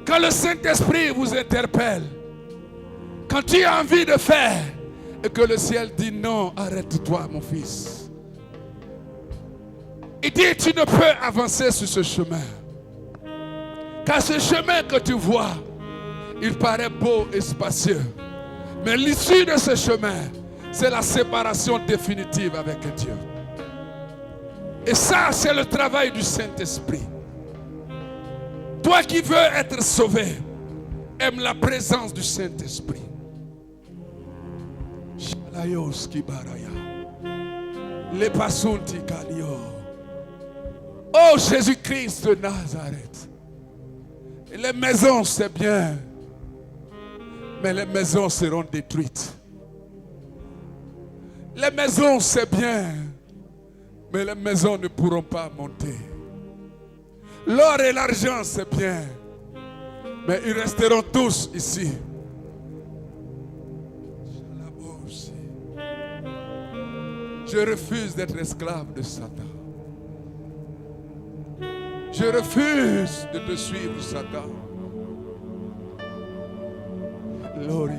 Quand le Saint-Esprit vous interpelle, quand tu as envie de faire, et que le ciel dit non, arrête-toi mon fils. Il dit tu ne peux avancer sur ce chemin. Car ce chemin que tu vois, il paraît beau et spacieux. Mais l'issue de ce chemin, c'est la séparation définitive avec Dieu. Et ça, c'est le travail du Saint-Esprit. Toi qui veux être sauvé, aime la présence du Saint-Esprit. Oh Jésus-Christ de Nazareth. Les maisons, c'est bien. Mais les maisons seront détruites. Les maisons, c'est bien. Mais les maisons ne pourront pas monter. L'or et l'argent, c'est bien. Mais ils resteront tous ici. Je refuse d'être esclave de Satan. Je refuse de te suivre, Satan. Gloria.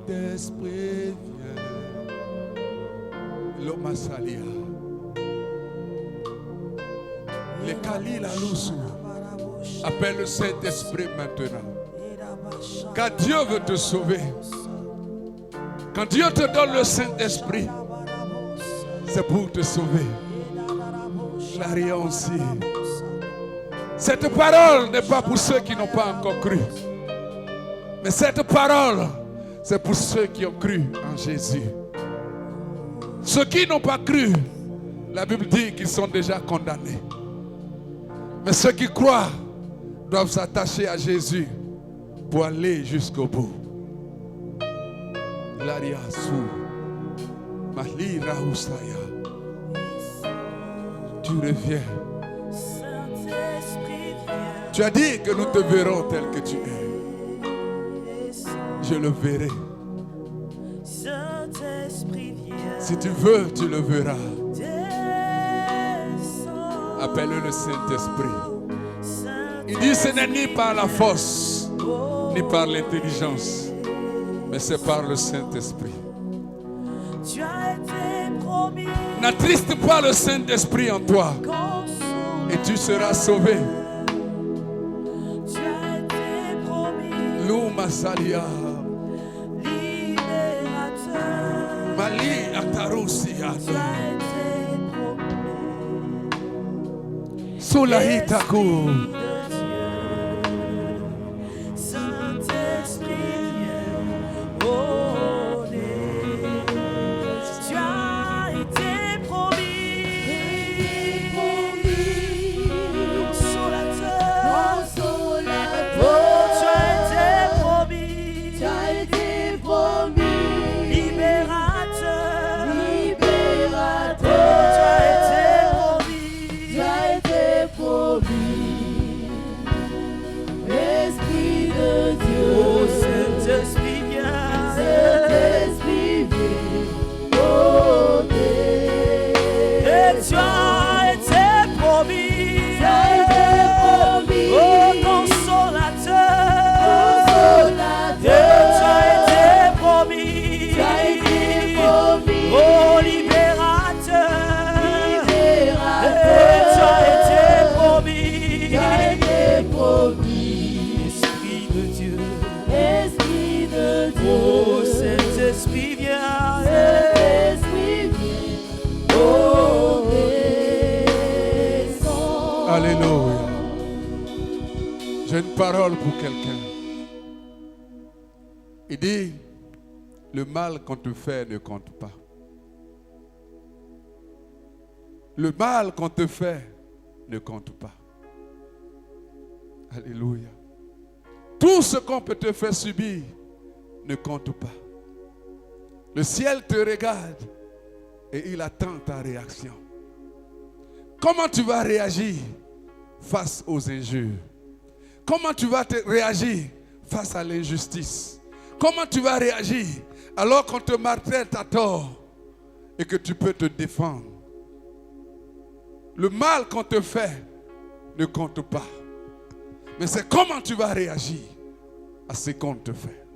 Saint-Esprit vient. L'homme salia. Les Kali la lousse. Appelle le Saint-Esprit maintenant. Car Dieu veut te sauver. Quand Dieu te donne le Saint-Esprit, c'est pour te sauver. Claria aussi. Cette parole n'est pas pour ceux qui n'ont pas encore cru. Mais cette parole, c'est pour ceux qui ont cru en Jésus. Ceux qui n'ont pas cru, la Bible dit qu'ils sont déjà condamnés. Mais ceux qui croient doivent s'attacher à Jésus pour aller jusqu'au bout. Laria Sou, Mahli Raousaya. Tu reviens. Tu as dit que nous te verrons tel que tu es. Je le verrai. Si tu veux, tu le verras. Appelle le Saint-Esprit. Il dit ce n'est ni par la force, ni par l'intelligence, mais c'est par le Saint-Esprit. N'attriste pas le Saint-Esprit en toi et tu seras sauvé. Luma Salia Mali Atarusia Sulahitaku. Alléluia. J'ai une parole pour quelqu'un. Il dit, le mal qu'on te fait ne compte pas. Le mal qu'on te fait ne compte pas. Alléluia. Tout ce qu'on peut te faire subir ne compte pas. Le ciel te regarde et il attend ta réaction. Comment tu vas réagir face aux injures? Comment tu vas réagir face à l'injustice? Comment tu vas réagir alors qu'on te maltraite à tort et que tu peux te défendre? Le mal qu'on te fait ne compte pas. Mais c'est comment tu vas réagir à ce qu'on te fait.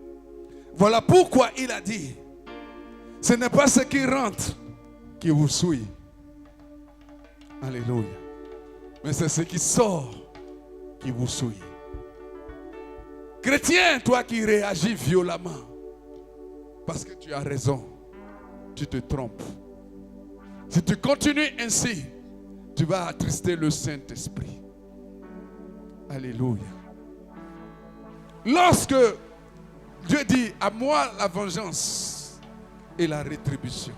Voilà pourquoi il a dit, ce n'est pas ce qui rentre qui vous suit. Alléluia. Mais c'est ce qui sort qui vous suit. Chrétien, toi qui réagis violemment, parce que tu as raison, tu te trompes. Si tu continues ainsi, tu vas attrister le Saint-Esprit. Alléluia. Lorsque Dieu dit, à moi la vengeance et la rétribution.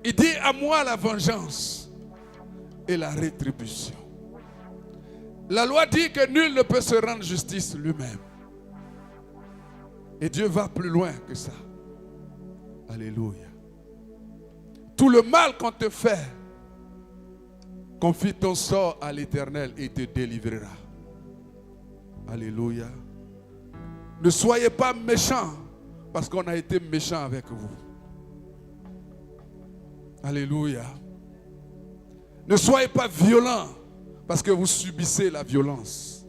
Il dit, à moi la vengeance et la rétribution. La loi dit que nul ne peut se rendre justice lui-même. Et Dieu va plus loin que ça. Alléluia. Tout le mal qu'on te fait, confie ton sort à l'Éternel et il te délivrera. Alléluia. Ne soyez pas méchants parce qu'on a été méchants avec vous. Alléluia. Ne soyez pas violents parce que vous subissez la violence.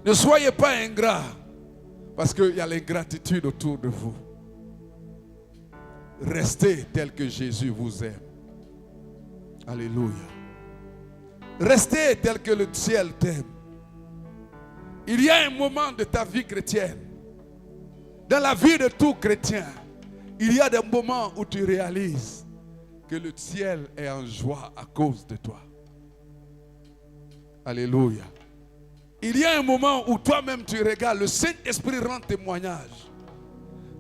Ne soyez pas ingrats parce qu'il y a l'ingratitude autour de vous. Restez tel que Jésus vous aime. Alléluia. Restez tel que le ciel t'aime. Il y a un moment de ta vie chrétienne, dans la vie de tout chrétien, il y a des moments où tu réalises que le ciel est en joie à cause de toi. Alléluia. Il y a un moment où toi-même tu regardes, le Saint-Esprit rend témoignage.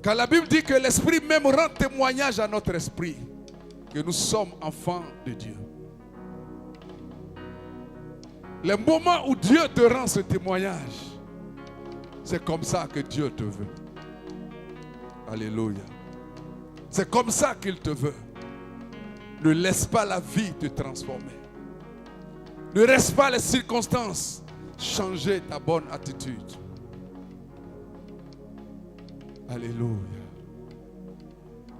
Quand la Bible dit que l'Esprit même rend témoignage à notre esprit que nous sommes enfants de Dieu. Le moment où Dieu te rend ce témoignage, c'est comme ça que Dieu te veut. Alléluia. C'est comme ça qu'il te veut. Ne laisse pas la vie te transformer. Ne laisse pas les circonstances changer ta bonne attitude. Alléluia.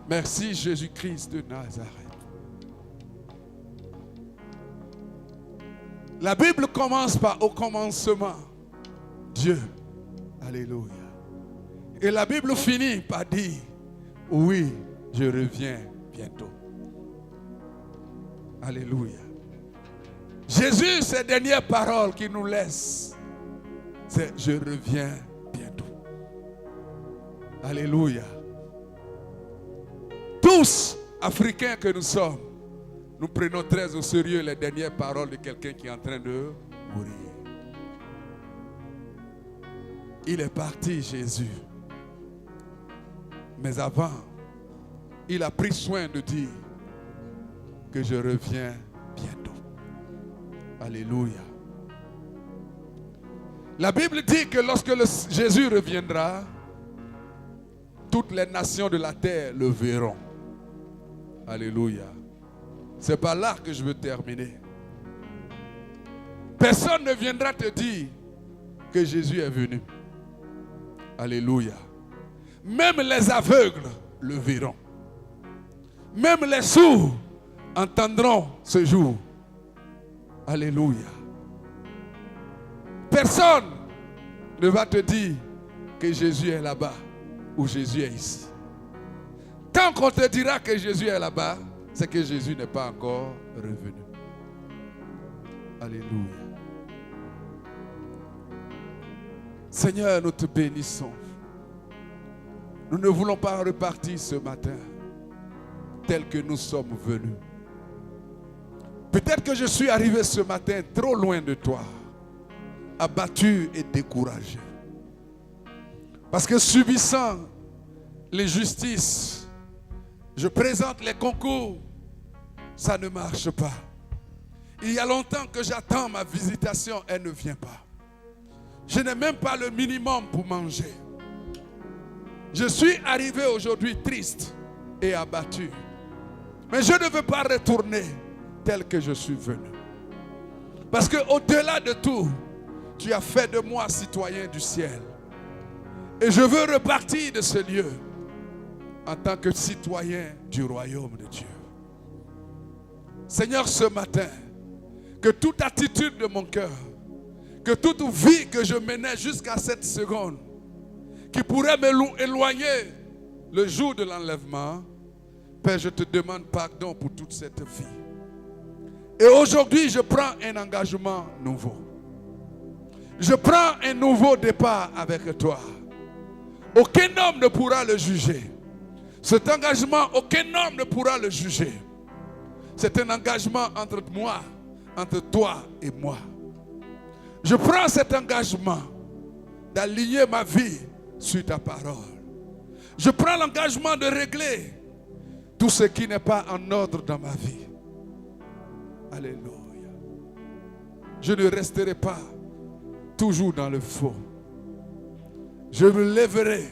Merci Jésus-Christ de Nazareth. La Bible commence par au commencement, Dieu. Alléluia. Et la Bible finit par dire, oui, je reviens bientôt. Alléluia. Jésus, ses dernières paroles qu'il nous laisse, c'est je reviens bientôt. Alléluia. Tous, Africains que nous sommes, nous prenons très au sérieux les dernières paroles de quelqu'un qui est en train de mourir. Il est parti, Jésus. Mais avant, il a pris soin de dire que je reviens bientôt. Alléluia. La Bible dit que lorsque Jésus reviendra, toutes les nations de la terre le verront. Alléluia. C'est par là que je veux terminer. Personne ne viendra te dire que Jésus est venu. Alléluia. Même les aveugles le verront. Même les sourds entendront ce jour. Alléluia. Personne ne va te dire que Jésus est là-bas ou Jésus est ici. Tant qu'on te dira que Jésus est là-bas, c'est que Jésus n'est pas encore revenu. Alléluia. Seigneur, nous te bénissons. Nous ne voulons pas repartir ce matin tel que nous sommes venus. Peut-être que je suis arrivé ce matin trop loin de toi, abattu et découragé. Parce que subissant l'injustice, je présente les concours, ça ne marche pas. Il y a longtemps que j'attends ma visitation, elle ne vient pas. Je n'ai même pas le minimum pour manger. Je suis arrivé aujourd'hui triste et abattu. Mais je ne veux pas retourner tel que je suis venu. Parce qu'au-delà de tout, tu as fait de moi citoyen du ciel. Et je veux repartir de ce lieu en tant que citoyen du royaume de Dieu. Seigneur, ce matin, que toute attitude de mon cœur, que toute vie que je menais jusqu'à cette seconde, qui pourrait m'éloigner le jour de l'enlèvement, Père, je te demande pardon pour toute cette vie. Et aujourd'hui, je prends un engagement nouveau. Je prends un nouveau départ avec toi. Aucun homme ne pourra le juger. Cet engagement, aucun homme ne pourra le juger. C'est un engagement entre moi, entre toi et moi. Je prends cet engagement d'aligner ma vie sur ta parole. Je prends l'engagement de régler tout ce qui n'est pas en ordre dans ma vie. Alléluia. Je ne resterai pas toujours dans le faux. Je me lèverai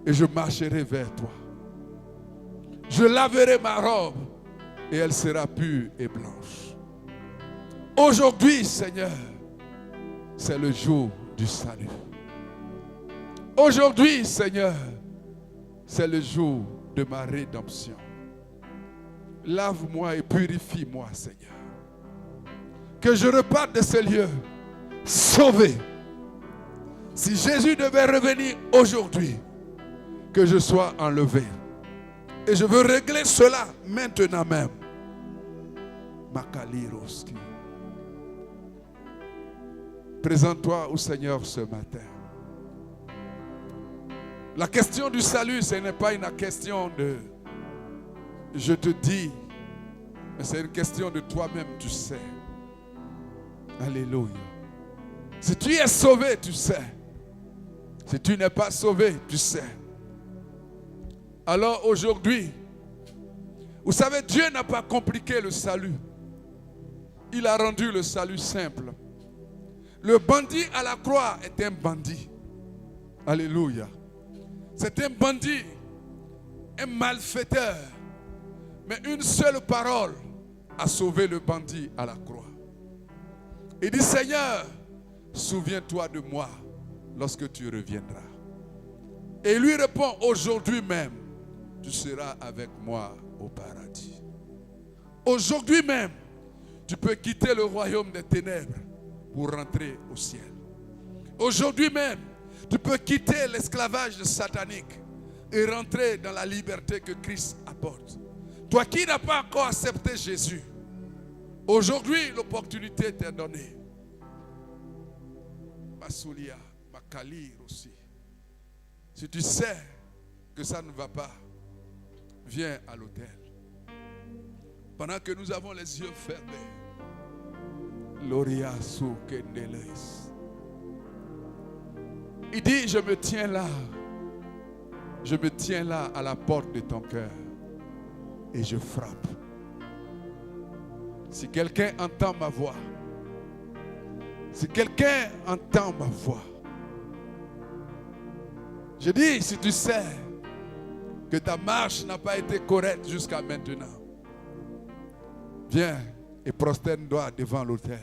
et je marcherai vers toi. Je laverai ma robe et elle sera pure et blanche. Aujourd'hui, Seigneur, c'est le jour du salut. Aujourd'hui, Seigneur, c'est le jour de ma rédemption. Lave-moi et purifie-moi, Seigneur. Que je reparte de ce lieu sauvé. Si Jésus devait revenir aujourd'hui, que je sois enlevé. Et je veux régler cela maintenant même. Makaliroski. Présente-toi au Seigneur ce matin. La question du salut, ce n'est pas une question de je te dis, mais c'est une question de toi-même, tu sais. Alléluia. Si tu es sauvé, tu sais. Si tu n'es pas sauvé, tu sais. Alors aujourd'hui, vous savez, Dieu n'a pas compliqué le salut. Il a rendu le salut simple. Le bandit à la croix est un bandit. Alléluia. C'est un bandit, un malfaiteur. Mais une seule parole a sauvé le bandit à la croix. Il dit, Seigneur, souviens-toi de moi lorsque tu reviendras. Et il lui répond, aujourd'hui même, tu seras avec moi au paradis. Aujourd'hui même, tu peux quitter le royaume des ténèbres pour rentrer au ciel. Aujourd'hui même, tu peux quitter l'esclavage satanique et rentrer dans la liberté que Christ apporte. Toi qui n'as pas encore accepté Jésus, aujourd'hui l'opportunité t'est donnée. Masoulia, Makalir aussi. Si tu sais que ça ne va pas, viens à l'autel. Pendant que nous avons les yeux fermés. Loria sou kendeles. Il dit, je me tiens là. Je me tiens là à la porte de ton cœur. Et je frappe. Si quelqu'un entend ma voix. Si quelqu'un entend ma voix. Je dis, si tu sais que ta marche n'a pas été correcte jusqu'à maintenant, viens et prosterne-toi devant l'autel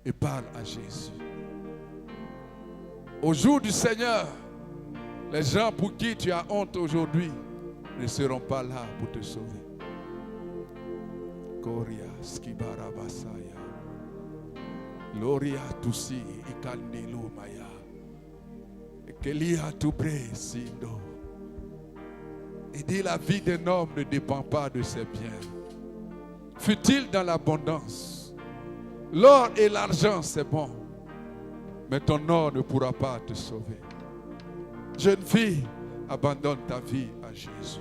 et parle à Jésus. Au jour du Seigneur, les gens pour qui tu as honte aujourd'hui ne seront pas là pour te sauver. Koria skibara basaya. Loria tusi ikandilo maya. Kelia tubre sindo. Il dit la vie d'un homme ne dépend pas de ses biens. Fut-il dans l'abondance. L'or et l'argent c'est bon. Mais ton or ne pourra pas te sauver. Jeune fille, abandonne ta vie à Jésus.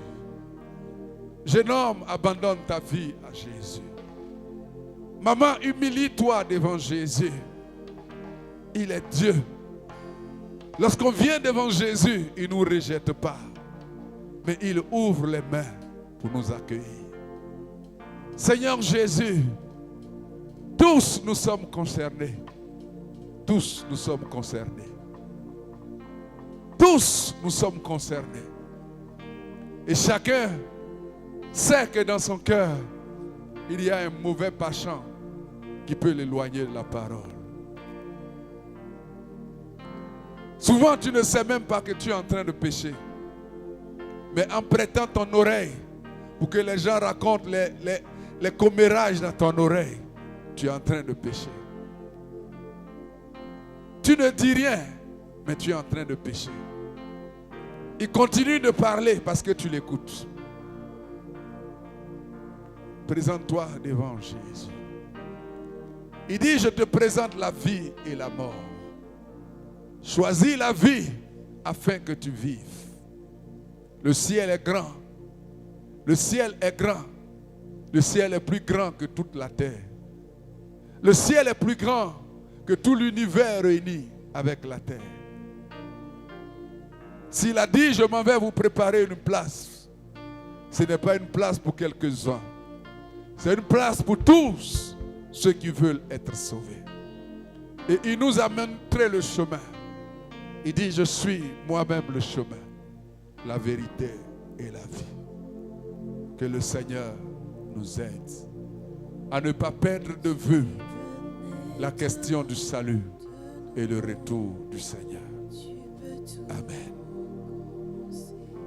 Jeune homme, abandonne ta vie à Jésus. Maman, humilie-toi devant Jésus. Il est Dieu. Lorsqu'on vient devant Jésus, il ne nous rejette pas. Mais il ouvre les mains pour nous accueillir. Seigneur Jésus, tous nous sommes concernés. Tous nous sommes concernés. Tous nous sommes concernés. Et chacun sait que dans son cœur, il y a un mauvais penchant qui peut l'éloigner de la parole. Souvent, tu ne sais même pas que tu es en train de pécher. Mais en prêtant ton oreille pour que les gens racontent les commérages dans ton oreille, tu es en train de pécher. Tu ne dis rien, mais tu es en train de pécher. Il continue de parler parce que tu l'écoutes. Présente-toi devant Jésus. Il dit, je te présente la vie et la mort. Choisis la vie afin que tu vives. Le ciel est grand. Le ciel est grand. Le ciel est plus grand que toute la terre. Le ciel est plus grand que tout l'univers réuni avec la terre. S'il a dit, je m'en vais vous préparer une place, ce n'est pas une place pour quelques-uns. C'est une place pour tous ceux qui veulent être sauvés. Et il nous a montré le chemin. Il dit, je suis moi-même le chemin, la vérité et la vie. Que le Seigneur nous aide à ne pas perdre de vue la question du salut et le retour du Seigneur.